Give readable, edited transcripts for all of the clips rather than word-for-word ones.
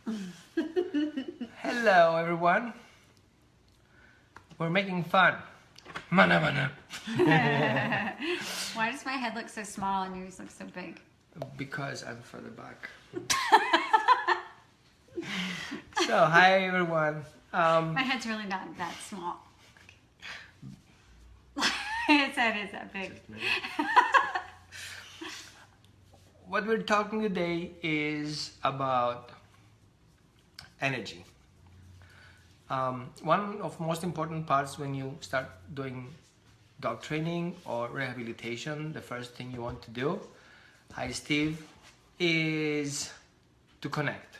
Hello everyone. We're making fun. Mana mana. Why does my head look so small and yours look so big? Because I'm further back. So, hi everyone. My head's really not that small. His head is that big. What we're talking today is about energy. One of most important parts when you start doing dog training or rehabilitation, the first thing you want to do, hi Steve, is to connect.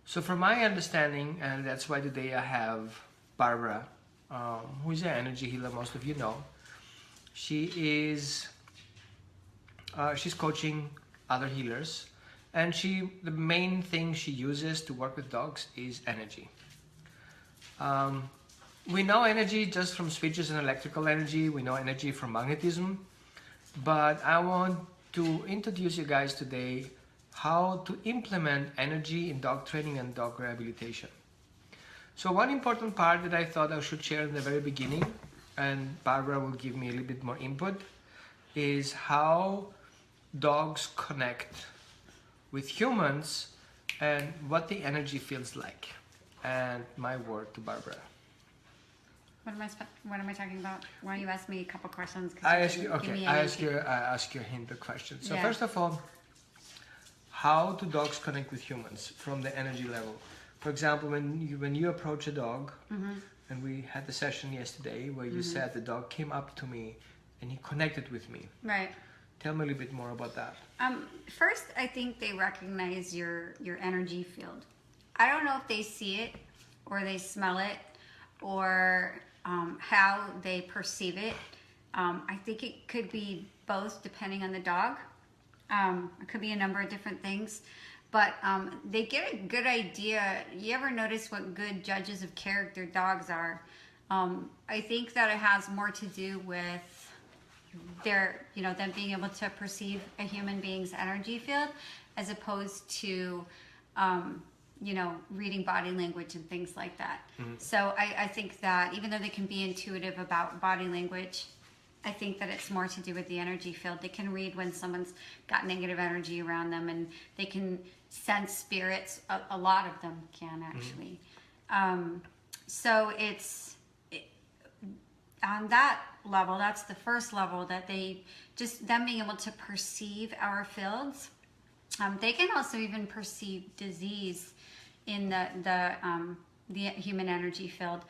So from my understanding, and that's why today I have Barbara, who is an energy healer, most of you know. She's coaching other healers, and the main thing she uses to work with dogs is energy. We know energy just from switches and electrical energy. We know energy from magnetism, but I want to introduce you guys today how to implement energy in dog training and dog rehabilitation. So one important part that I thought I should share in the very beginning, and Barbara will give me a little bit more input, is how dogs connect with humans and what the energy feels like. And my word to Barbara. What am I talking about? Why don't you ask me a couple questions? I ask you a hint of question. So first of all, how do dogs connect with humans from the energy level? For example, when you approach a dog, and we had the session yesterday where you said the dog came up to me and he connected with me. Right. Tell me a little bit more about that. First, I think they recognize your energy field. I don't know if they see it or they smell it or how they perceive it. I think it could be both depending on the dog. It could be a number of different things, but they get a good idea. You ever notice what good judges of character dogs are? I think that it has more to do with them being able to perceive a human being's energy field as opposed to reading body language and things like that. So I think that even though they can be intuitive about body language, I think that it's more to do with the energy field. They can read when someone's got negative energy around them, and they can sense spirits. A lot of them can actually. So on that level, that's the first level, that them being able to perceive our fields. They can also even perceive disease in the human energy field,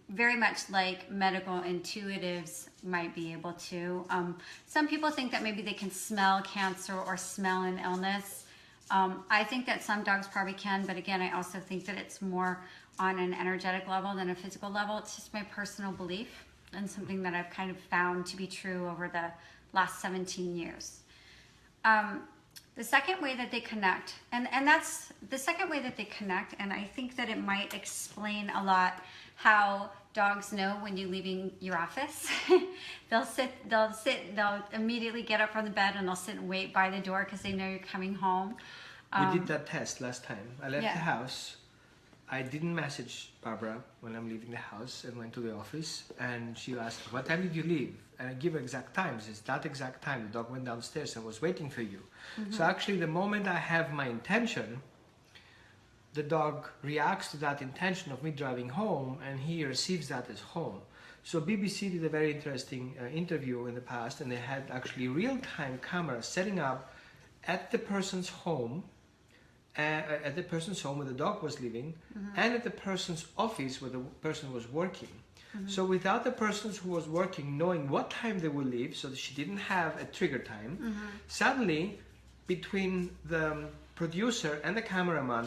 very much like medical intuitives might be able to. Some people think that maybe they can smell cancer or smell an illness. I think that some dogs probably can, but again, I also think that it's more on an energetic level than a physical level. It's just my personal belief and something that I've kind of found to be true over the last 17 years. The second way that they connect, and that's the second way that they connect, and I think that it might explain a lot how dogs know when you're leaving your office. They'll immediately get up from the bed and they'll sit and wait by the door because they know you're coming home. We did that test last time. I left the house. I didn't message Barbara when I'm leaving the house and went to the office, and she asked, what time did you leave? And I give her exact times. It's that exact time. The dog went downstairs and was waiting for you. So actually the moment I have my intention, the dog reacts to that intention of me driving home, and he receives that as home. So BBC did a very interesting interview in the past, and they had actually real-time cameras setting up at the person's home, where the dog was living, and at the person's office where the person was working. So without the person who was working knowing what time they would leave, so that she didn't have a trigger time, suddenly between the producer and the cameraman,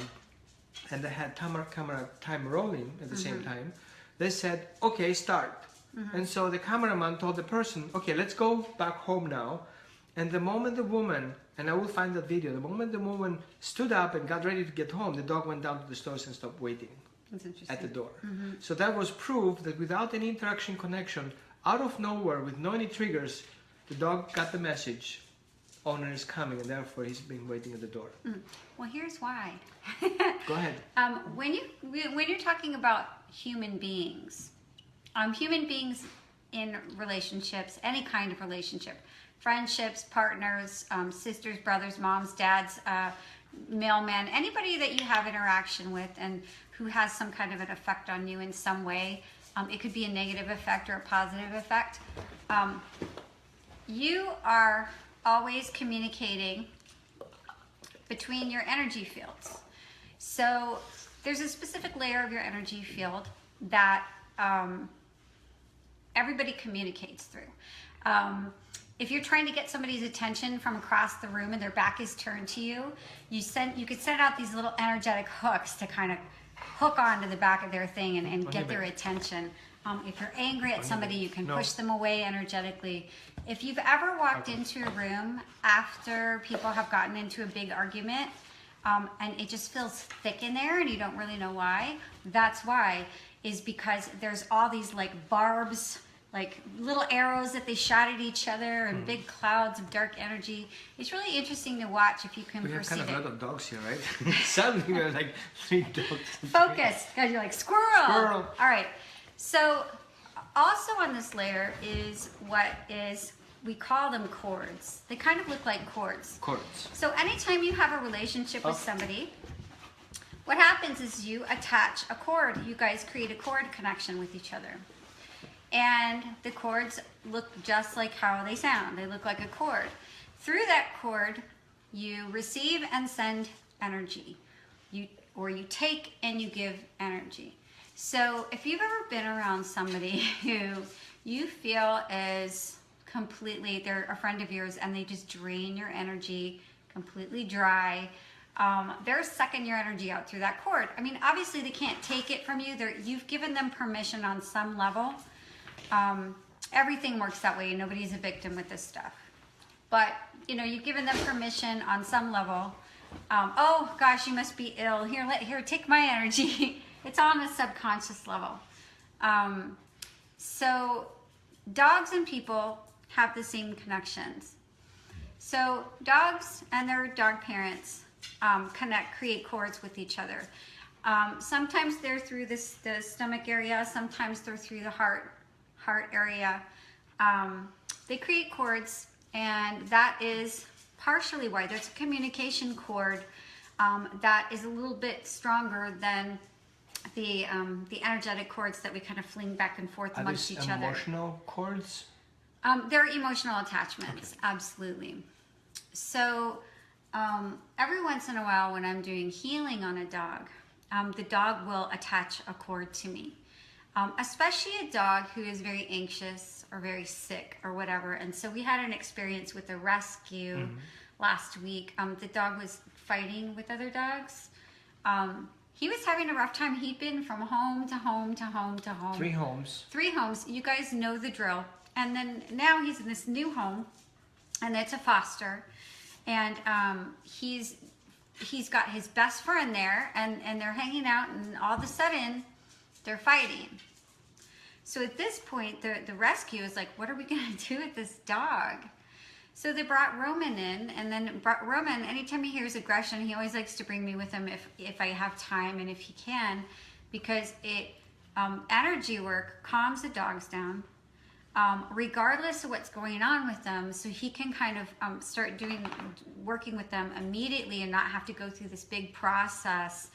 and they had camera time rolling at the same time, they said, okay, start. And so the cameraman told the person, okay, let's go back home now. And the moment the woman, and I will find that video, the moment the woman stood up and got ready to get home, the dog went down to the stairs and stopped waiting at the door. So that was proof that without any interaction connection, out of nowhere, with no any triggers, the dog got the message owner is coming, and therefore he's been waiting at the door. Well, here's why. Go ahead. When you're talking about human beings in relationships, any kind of relationship, friendships, partners, sisters, brothers, moms, dads, mailman, anybody that you have interaction with and who has some kind of an effect on you in some way, it could be a negative effect or a positive effect. You are always communicating between your energy fields. So there's a specific layer of your energy field that everybody communicates through. If you're trying to get somebody's attention from across the room and their back is turned to you, you could send out these little energetic hooks to kind of hook onto the back of their thing and get their attention. If you're angry at somebody, you can push them away energetically. If you've ever walked into a room after people have gotten into a big argument, and it just feels thick in there and you don't really know why, that's why, is because there's all these like barbs, like little arrows that they shot at each other and big clouds of dark energy. It's really interesting to watch if you can perceive it. We have kind of a lot of dogs here, right? Suddenly we're like 3 dogs. Focus, because you're like, squirrel. All right, so also on this layer is we call them cords. They kind of look like cords. Cords. So anytime you have a relationship with somebody, what happens is you attach a cord. You guys create a cord connection with each other. And the cords look just like how they sound. They look like a cord. Through that cord, you receive and send energy. You take and you give energy. So if you've ever been around somebody who you feel is completely, they're a friend of yours and they just drain your energy, completely dry, they're sucking your energy out through that cord. I mean, obviously they can't take it from you. You've given them permission on some level. Everything works that way. Nobody's a victim with this stuff. But, you've given them permission on some level. Oh gosh, you must be ill. Here, take my energy. It's on a subconscious level. So dogs and people have the same connections. So dogs and their dog parents create cords with each other. Sometimes they're through the stomach area. Sometimes they're through the heart area. They create cords, and that is partially why there's a communication cord that is a little bit stronger than the energetic cords that we kind of fling back and forth amongst each other. Emotional cords? They're emotional attachments, okay. Absolutely. So every once in a while when I'm doing healing on a dog, the dog will attach a cord to me. Especially a dog who is very anxious or very sick or whatever. And so we had an experience with a rescue last week. The dog was fighting with other dogs. He was having a rough time. He'd been from home to home to home to home. 3 homes. 3 homes. You guys know the drill. And then now he's in this new home, and it's a foster. And he's got his best friend there, and they're hanging out, and all of a sudden, they're fighting. So at this point, the rescue is like, what are we going to do with this dog? So they brought Roman in, and then Roman, anytime he hears aggression, he always likes to bring me with him if I have time and if he can, because energy work calms the dogs down, regardless of what's going on with them, so he can kind of start working with them immediately and not have to go through this big process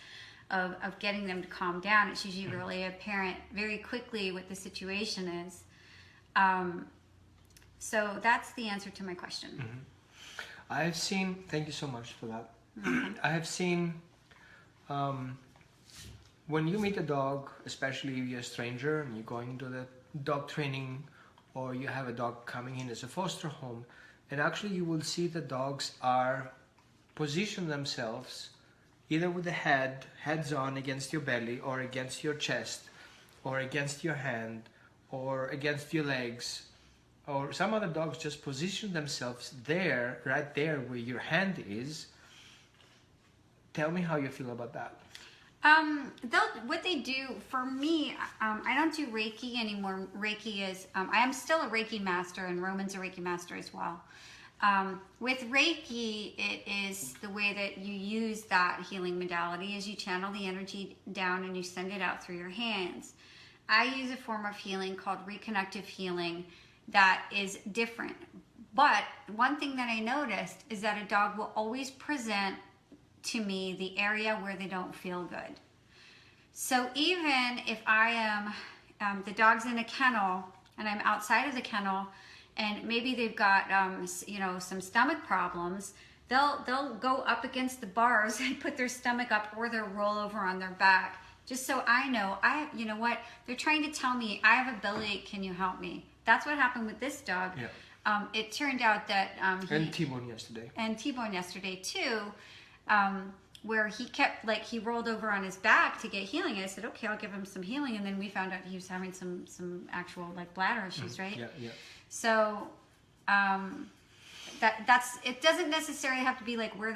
of getting them to calm down. It's usually really apparent very quickly what the situation is. So that's the answer to my question. I've seen, thank you so much for that. I have seen, when you meet a dog, especially if you're a stranger and you're going to the dog training, or you have a dog coming in as a foster home, and actually you will see the dogs are position themselves either with the heads on against your belly, or against your chest, or against your hand, or against your legs, or some other dogs just position themselves there, right there where your hand is. Tell me how you feel about that. What they do for me, I don't do Reiki anymore. Reiki is, I am still a Reiki master, and Roman's a Reiki master as well. With Reiki, it is the way that you use that healing modality is you channel the energy down and you send it out through your hands. I use a form of healing called reconnective healing that is different. But one thing that I noticed is that a dog will always present to me the area where they don't feel good. So even if I am, the dog's in a kennel and I'm outside of the kennel and maybe they've got, some stomach problems, they'll go up against the bars and put their stomach up, or they'll roll over on their back. Just so I know, you know what, they're trying to tell me I have a bellyache, can you help me? That's what happened with this dog. Yeah. It turned out that and T-Bone yesterday. And T-Bone yesterday too, where he kept, like, he rolled over on his back to get healing. I said, okay, I'll give him some healing, and then we found out he was having some actual, like, bladder issues, right? Yeah, yeah. So that's it. Doesn't necessarily have to be like where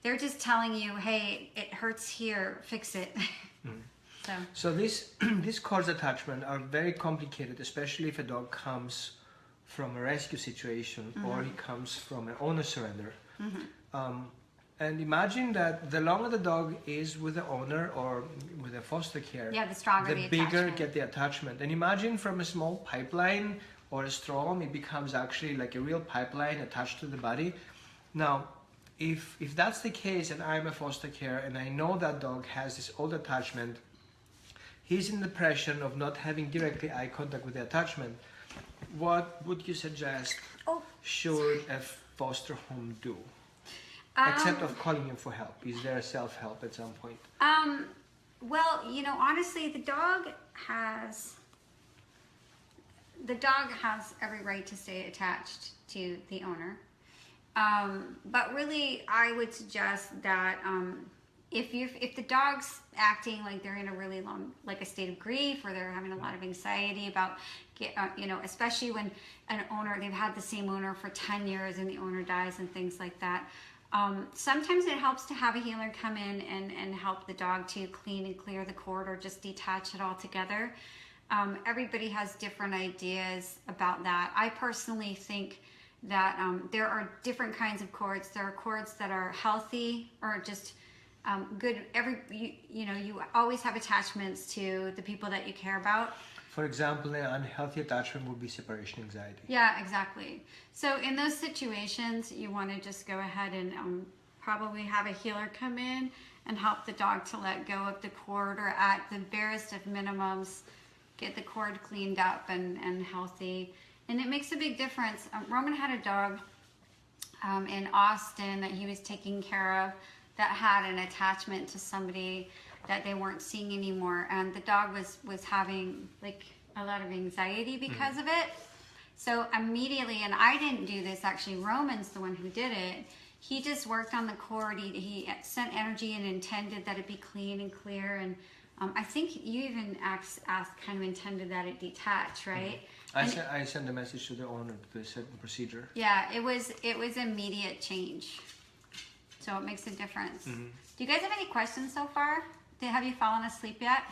they're just telling you, hey, it hurts here, fix it. So these cords attachment are very complicated, especially if a dog comes from a rescue situation or he comes from an owner surrender. And imagine that the longer the dog is with the owner or with a foster care, the stronger the bigger get the attachment. And imagine from a small pipeline or a strom, it becomes actually like a real pipeline attached to the body. Now, if that's the case, and I'm a foster care and I know that dog has this old attachment, he's in the depression of not having directly eye contact with the attachment. What would you suggest should a foster home do? Except of calling him for help. Is there self-help at some point? Well, honestly, the dog has every right to stay attached to the owner. But really, I would suggest that if the dog's acting like they're in a really long, like a state of grief, or they're having a lot of anxiety about, especially when they've had the same owner for 10 years and the owner dies and things like that. Sometimes it helps to have a healer come in and help the dog to clean and clear the cord or just detach it all together. Everybody has different ideas about that. I personally think that there are different kinds of cords. There are cords that are healthy or just good. You always have attachments to the people that you care about. For example, an unhealthy attachment would be separation anxiety. Yeah, exactly. So in those situations, you want to just go ahead and probably have a healer come in and help the dog to let go of the cord, or at the barest of minimums, get the cord cleaned up and healthy. And it makes a big difference. Roman had a dog in Austin that he was taking care of that had an attachment to somebody that they weren't seeing anymore, and the dog was having like a lot of anxiety because of it. So immediately, and I didn't do this actually, Roman's the one who did it. He just worked on the cord. He sent energy and intended that it be clean and clear, and I think you even kind of intended that it detach, right? I sent a message to the owner to do a certain procedure. Yeah, it was immediate change, so it makes a difference. Do you guys have any questions so far? Have you fallen asleep yet?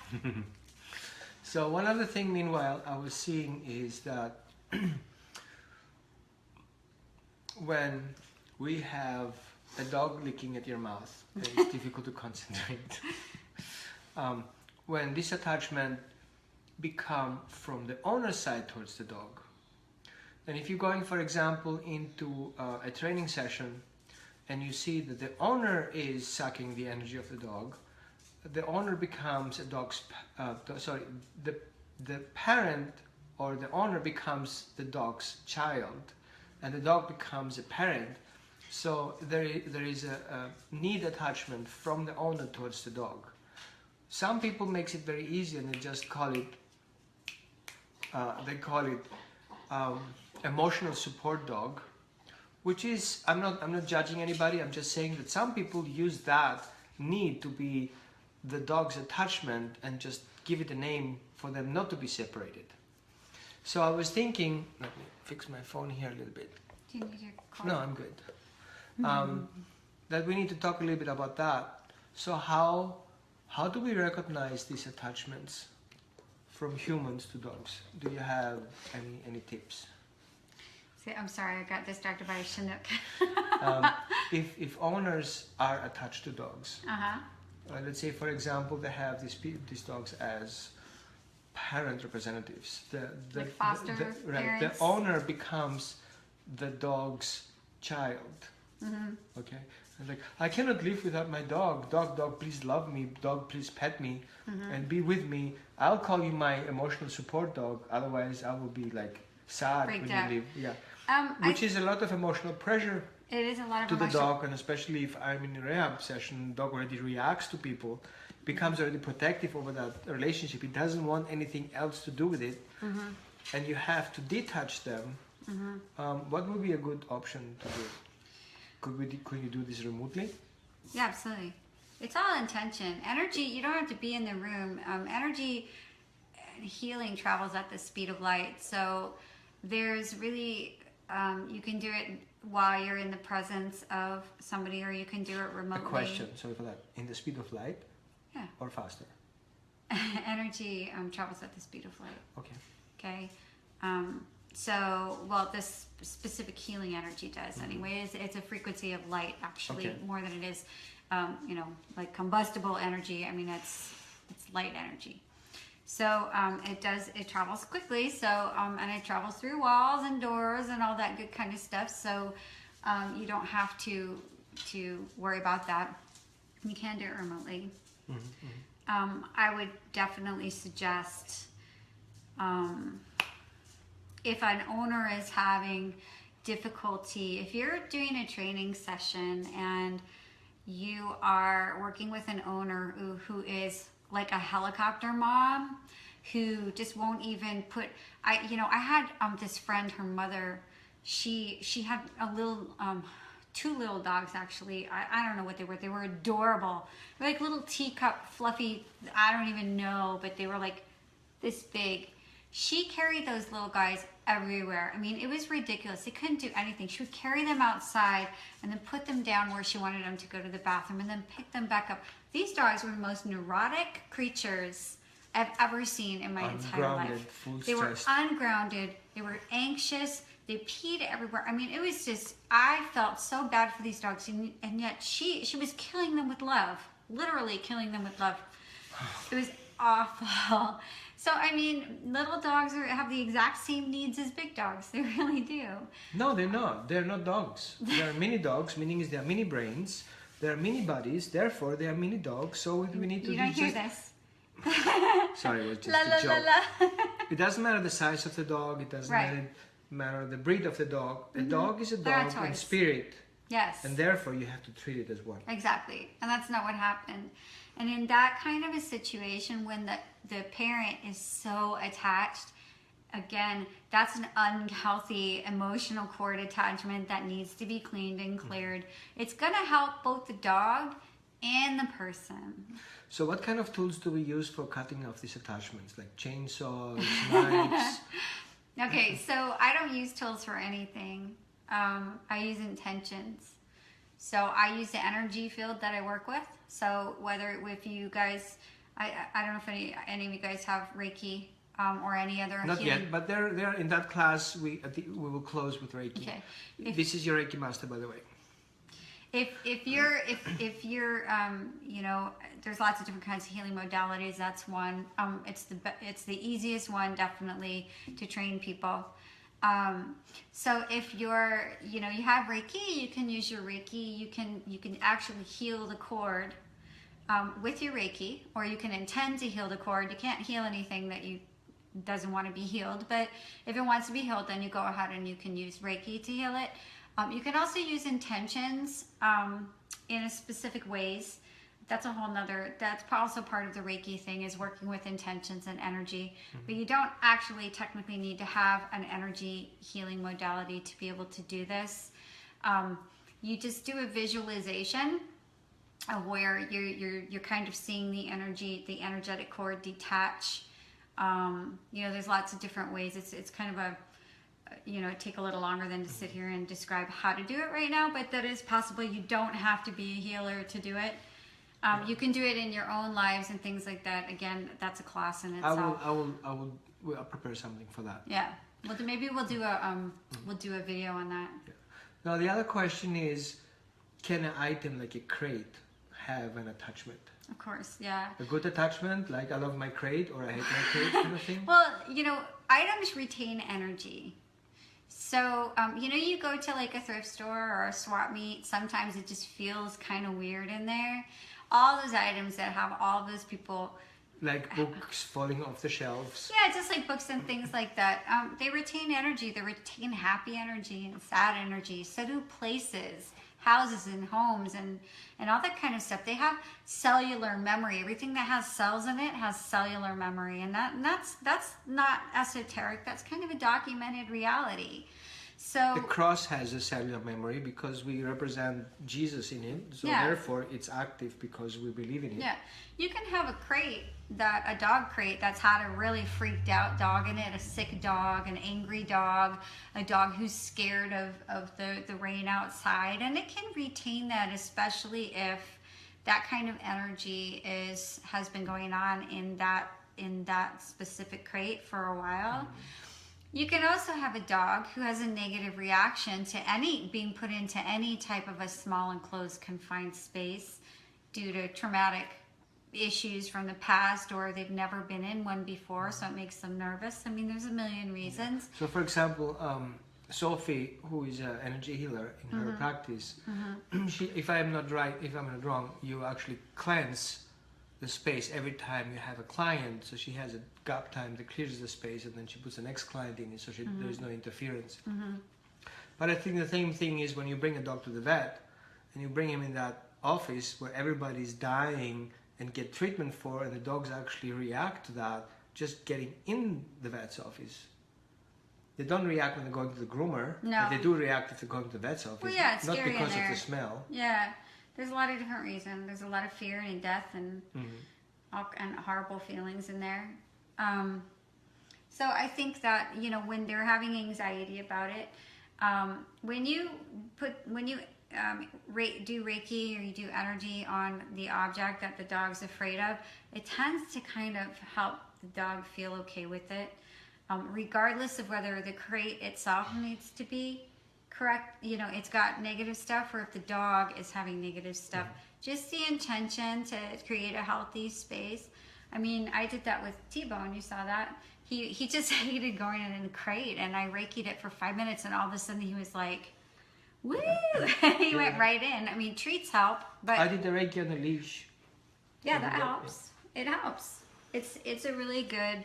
So one other thing, meanwhile, I was seeing is that when we have a dog licking at your mouth, it's difficult to concentrate. When this attachment become from the owner's side towards the dog, and if you're going, for example, into a training session and you see that the owner is sucking the energy of the dog, the owner becomes a dog's, the parent or the owner becomes the dog's child, and the dog becomes a parent. So there is a need attachment from the owner towards the dog. Some people makes it very easy and they just call it, emotional support dog, which is, I'm not judging anybody, I'm just saying that some people use that need to be the dog's attachment and just give it a name for them not to be separated. So I was thinking, let me fix my phone here a little bit. Do you need your card? No, I'm good. That we need to talk a little bit about that. So how do we recognize these attachments from humans to dogs? Do you have any tips? See, I'm sorry, I got distracted by a Chinook. If owners are attached to dogs, Uh-huh. let's say for example they have these dogs as parent representatives. Like foster Right, the parents? owner becomes the dog's child. Mm-hmm. Okay, and like I cannot live without my dog. Dog, please love me. Dog, please pet me Mm-hmm. and be with me. I'll call you my emotional support dog. Otherwise, I will be like sad Freaked when out. you leave. Yeah, I which is a lot of emotional pressure It is a lot of to the emotional. dog, and especially if I'm in a rehab session, dog already reacts to people, becomes already protective over that relationship. It doesn't want anything else to do with it, and you have to detach them. What would be a good option to do? Could you do this remotely? Yeah, absolutely. It's all intention. Energy, you don't have to be in the room. Energy healing travels at the speed of light. So there's really, you can do it while you're in the presence of somebody, or you can do it A remotely. question, sorry for that. In the speed of light Yeah. or faster? Energy travels at the speed of light. Okay. Okay. So, well, this specific healing energy does anyway. It's a frequency of light, actually, Okay. more than it is, like combustible energy. I mean, it's light energy. So it travels quickly. So and it travels through walls and doors and all that good kind of stuff. So you don't have to worry about that. You can do it remotely. I would definitely suggest. If an owner is having difficulty, if you're doing a training session and you are working with an owner who is like a helicopter mom, who just won't even put, I had this friend, her mother, she had a little, two little dogs actually. I don't know what they were. They were adorable. They were like little teacup, fluffy, I don't even know, but they were like this big. She carried those little guys everywhere. I mean, it was ridiculous. They couldn't do anything. She would carry them outside and then put them down where she wanted them to go to the bathroom and then pick them back up. These dogs were the most neurotic creatures I've ever seen in my entire Ungrounded, life. full They were stressed. ungrounded. They were anxious. They peed everywhere. I mean, it was just, I felt so bad for these dogs. And yet she was killing them with love. Literally killing them with love. It was awful. So, I mean, little dogs have the exact same needs as big dogs. They really do. No, they're not. They're not dogs. They are mini dogs, meaning is they are mini brains. They are mini bodies. Therefore, they are mini dogs. So we need to. You don't hear this. Sorry, it was just La la a joke. la la. It doesn't matter the size of the dog. It doesn't Right. matter the breed of the dog. A dog is a They're dog in toys. spirit, Yes. and therefore you have to treat it as one. Exactly. And that's not what happened. And in that kind of a situation, when the parent is so attached, again, that's an unhealthy emotional cord attachment that needs to be cleaned and cleared. It's going to help both the dog and the person. So, what kind of tools do we use for cutting off these attachments, like chainsaws, knives? Okay, so I don't use tools for anything. I use intentions. So I use the energy field that I work with. So if you guys, I don't know if any of you guys have Reiki or any other Not healing. yet, but they're in that class. We will close with Reiki. Okay. This is your Reiki master, by the way. If you're there's lots of different kinds of healing modalities. That's one. It's the easiest one definitely to train people. So if you have Reiki, you can use your Reiki. You can actually heal the cord with your Reiki, or you can intend to heal the cord. You can't heal anything that doesn't want to be healed, but if it wants to be healed, then you go ahead and you can use Reiki to heal it. You can also use intentions in a specific ways. That's a whole nother, that's also part of the Reiki thing, is working with intentions and energy. But you don't actually technically need to have an energy healing modality to be able to do this. You just do a visualization of where you're kind of seeing the energetic cord detach. There's lots of different ways. It's kind of it'd take a little longer than to sit here and describe how to do it right now, but that is possible. You don't have to be a healer to do it. You can do it in your own lives and things like that. Again, that's a class in itself. I'll prepare something for that. Yeah. Maybe we'll do a video on that. Now the other question is, can an item like a crate have an attachment? Of course, yeah. A good attachment, like I love my crate or I hate my crate kind of thing? Well, items retain energy. So, you go to like a thrift store or a swap meet, sometimes it just feels kind of weird in there. All those items that have all those people... Like books falling off the shelves. Yeah, just like books and things like that. They retain energy. They retain happy energy and sad energy. So do places, houses and homes and all that kind of stuff. They have cellular memory. Everything that has cells in it has cellular memory. And that's not esoteric. That's kind of a documented reality. So the cross has a cellular memory because we represent Jesus in it. So therefore it's active because we believe in it. Yeah. You can have a dog crate that's had a really freaked out dog in it, a sick dog, an angry dog, a dog who's scared of the rain outside. And it can retain that, especially if that kind of energy has been going on in that specific crate for a while. You can also have a dog who has a negative reaction to being put into any type of a small enclosed confined space due to traumatic issues from the past, or they've never been in one before, so it makes them nervous. I mean, there's a million reasons. So for example, Sophie, who is an energy healer in her practice, if I'm not wrong, you actually cleanse the space every time you have a client. So she has a gap time that clears the space, and then she puts the next client in it, so there is no interference. But I think the same thing is when you bring a dog to the vet and you bring him in that office where everybody's dying and get treatment for, and the dogs actually react to that just getting in the vet's office. They don't react when they're going to the groomer. No. But they do react if they're going to the vet's office. Well, yeah, it's not scary because in of there. the smell. Yeah, there's a lot of different reasons. There's a lot of fear and death and horrible feelings in there. So I think that when they're having anxiety about it, when you do Reiki or you do energy on the object that the dog's afraid of, it tends to kind of help the dog feel okay with it, regardless of whether the crate itself needs to be correct. It's got negative stuff, or if the dog is having negative stuff. Just the intention to create a healthy space. I mean, I did that with T-Bone. You saw that. He just hated going in a crate, and I Reiki'd it for 5 minutes, and all of a sudden he was like, woo! He went right in. I mean, treats help, but I did the Reiki on a leash. Yeah, that helps. It helps. It's a really good.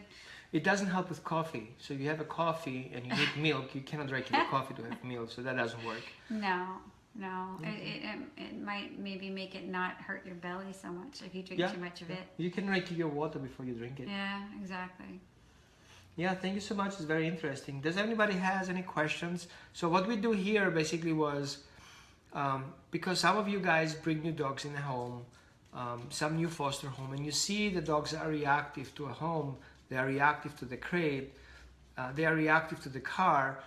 It doesn't help with coffee. So you have a coffee and you need milk. You cannot Reiki the coffee to have milk, so that doesn't work. No. It might maybe make it not hurt your belly so much if you drink too much of it. You can Reiki your water before you drink it. Yeah, exactly. Yeah, thank you so much. It's very interesting. Does anybody has any questions? So what we do here basically was, because some of you guys bring new dogs in the home, some new foster home, and you see the dogs are reactive to a home, they are reactive to the crate, they are reactive to the car.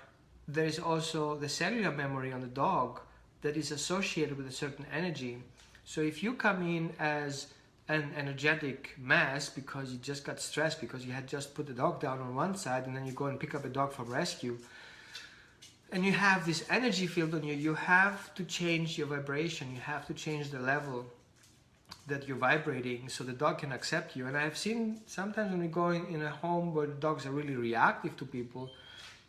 There is also the cellular memory on the dog that is associated with a certain energy. So if you come in as an energetic mess because you just got stressed because you had just put the dog down on one side, and then you go and pick up a dog from rescue, and you have this energy field on you, you have to change your vibration. You have to change the level that you're vibrating so the dog can accept you. And I've seen sometimes when we go in a home where the dogs are really reactive to people,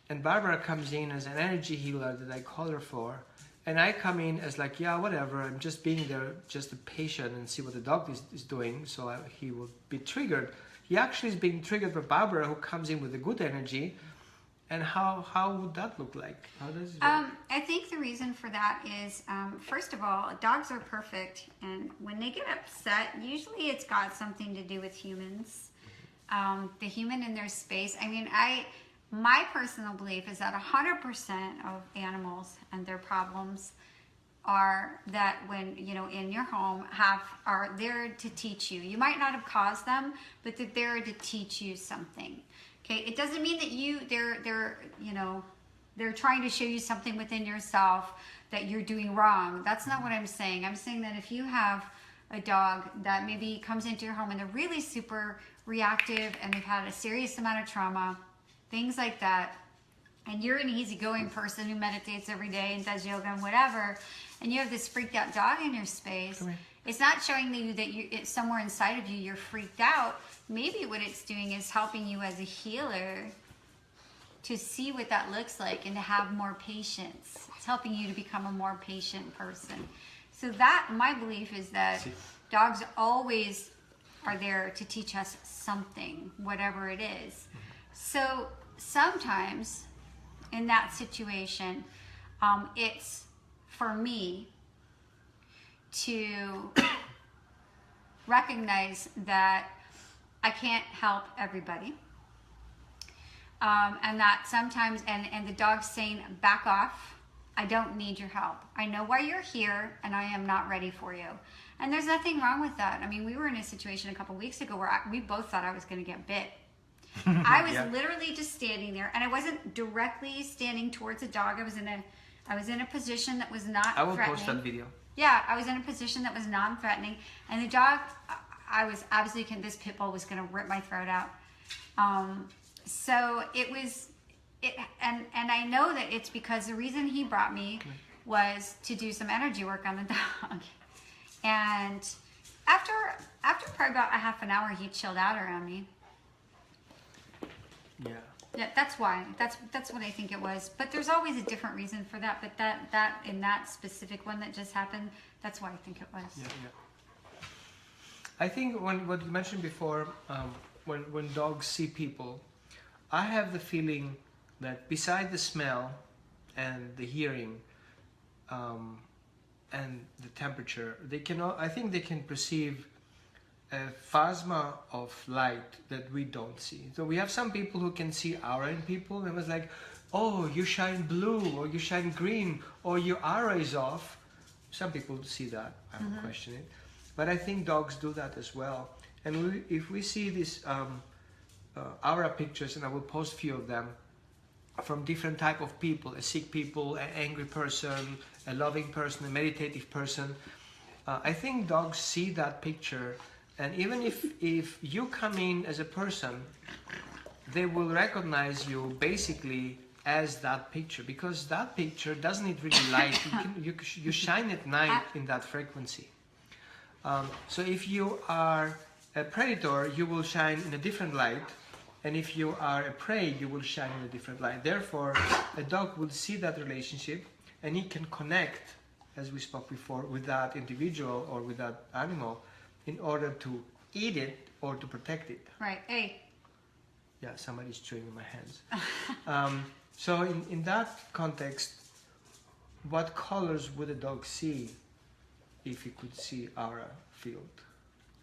and Barbara comes in as an energy healer that I call her for, and I come in as like, yeah, whatever, I'm just being there, just a patient, and see what the dog is doing, so he will be triggered. He actually is being triggered by Barbara, who comes in with a good energy. And how would that look like? How does it work? I think the reason for that is, first of all, dogs are perfect, and when they get upset, usually it's got something to do with humans. The human in their space. I mean, my personal belief is that 100% of animals and their problems are that when, in your home are there to teach you. You might not have caused them, but they're there to teach you something. Okay, it doesn't mean that they're trying to show you something within yourself that you're doing wrong. That's not what I'm saying. I'm saying that if you have a dog that maybe comes into your home and they're really super reactive and they've had a serious amount of trauma, things like that, and you're an easygoing person who meditates every day and does yoga and whatever, and you have this freaked out dog in your space, it's not showing you that it's somewhere inside of you you're freaked out. Maybe what it's doing is helping you as a healer to see what that looks like and to have more patience. It's helping you to become a more patient person. So that, my belief is that dogs always are there to teach us something, whatever it is. So sometimes in that situation, it's for me to recognize that I can't help everybody. And that sometimes, and the dog's saying, back off, I don't need your help. I know why you're here, and I am not ready for you. And there's nothing wrong with that. I mean, we were in a situation a couple weeks ago where we both thought I was going to get bit. I was literally just standing there, and I wasn't directly standing towards a dog. I was in a position that was not I will threatening. post that video. Yeah, I was in a position that was non-threatening, and the dog, I was absolutely convinced this pit bull was going to rip my throat out. So and I know that it's because the reason he brought me was to do some energy work on the dog. And after probably about a half an hour, he chilled out around me. Yeah, that's why. That's what I think it was. But there's always a different reason for that. But that in that specific one that just happened, that's why I think it was. Yeah. I think what you mentioned before, when dogs see people, I have the feeling that beside the smell and the hearing and the temperature, I think they can perceive a phasma of light that we don't see. So we have some people who can see aura in people, and it was like, oh, you shine blue, or you shine green, or your aura is off. Some people see that, I don't question it. But I think dogs do that as well. And if we see these aura pictures, and I will post a few of them, from different type of people, a sick people, an angry person, a loving person, a meditative person, I think dogs see that picture. And even if you come in as a person, they will recognize you basically as that picture, because that picture doesn't need really light. You shine at night in that frequency. So if you are a predator, you will shine in a different light, and if you are a prey, you will shine in a different light. Therefore, a dog will see that relationship, and he can connect, as we spoke before, with that individual or with that animal, in order to eat it or to protect it. Right. Hey. Yeah, somebody's chewing in my hands. So in that context, what colors would a dog see if he could see aura field?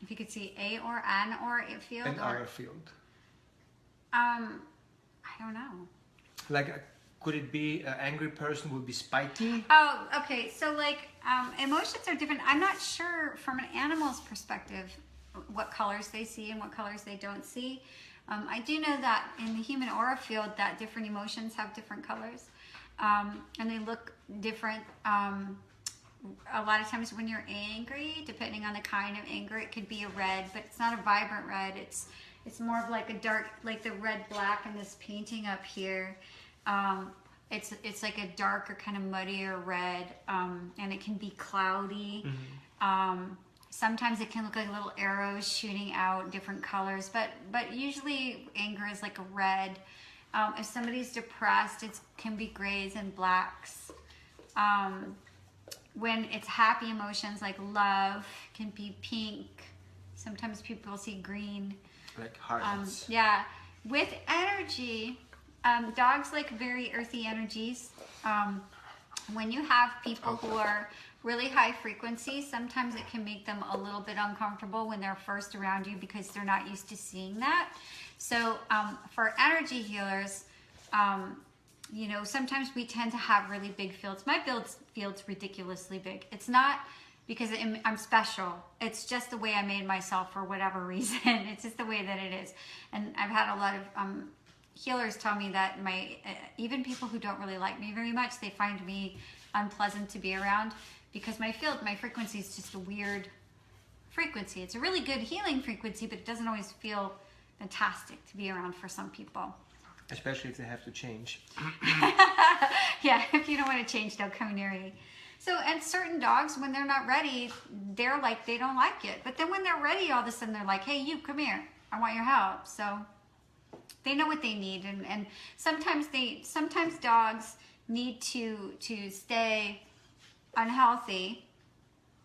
If you could see a or an or a field? An aura field. I don't know. Like, could it be an angry person would be spiky? Oh, okay. So like emotions are different. I'm not sure from an animal's perspective what colors they see and what colors they don't see. I do know that in the human aura field that different emotions have different colors, and they look different. A lot of times when you're angry, depending on the kind of anger, it could be a red, but it's not a vibrant red. It's more of like a dark, like the red-black in this painting up here. It's like a darker, kind of muddier red, and it can be cloudy. Sometimes it can look like little arrows shooting out different colors, but usually anger is like a red. If somebody's depressed, it can be grays and blacks. When it's happy emotions like love, can be pink. Sometimes people see green. Like hearts. Yeah. With energy, dogs like very earthy energies. When you have people who are really high frequency, sometimes it can make them a little bit uncomfortable when they're first around you because they're not used to seeing that. So for energy healers, sometimes we tend to have really big fields. My field's ridiculously big. It's not because I'm special. It's just the way I made myself for whatever reason. It's just the way that it is. And I've had a lot of healers tell me that even people who don't really like me very much, they find me unpleasant to be around because my frequency is just a weird frequency. It's a really good healing frequency, but it doesn't always feel fantastic to be around for some people. especially if they have to change. Yeah, if you don't want to change, they'll come near you. So, and certain dogs, when they're not ready, they're like, they don't like it. But then when they're ready, all of a sudden they're like, hey, you, come here. I want your help. So they know what they need. And sometimes dogs need to stay unhealthy,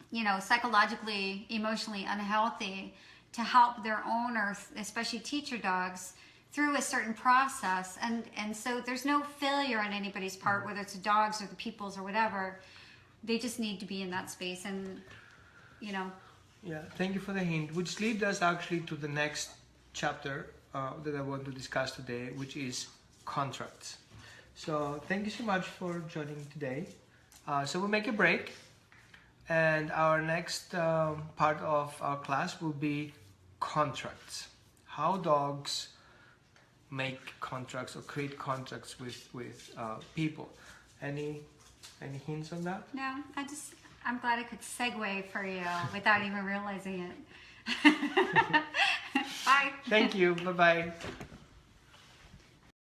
you know, psychologically, emotionally unhealthy to help their owner, especially teacher dogs, through a certain process. And so there's no failure on anybody's part, whether it's the dogs or the people's or whatever. They just need to be in that space, and, you know. Yeah, thank you for the hint, which leads us actually to the next chapter that I want to discuss today, which is contracts. So thank you so much for joining today. So we'll make a break, and our next part of our class will be contracts. How dogs make contracts or create contracts with people. Any hints on that? No, I'm glad I could segue for you without even realizing it. Bye. Thank you. Bye-bye.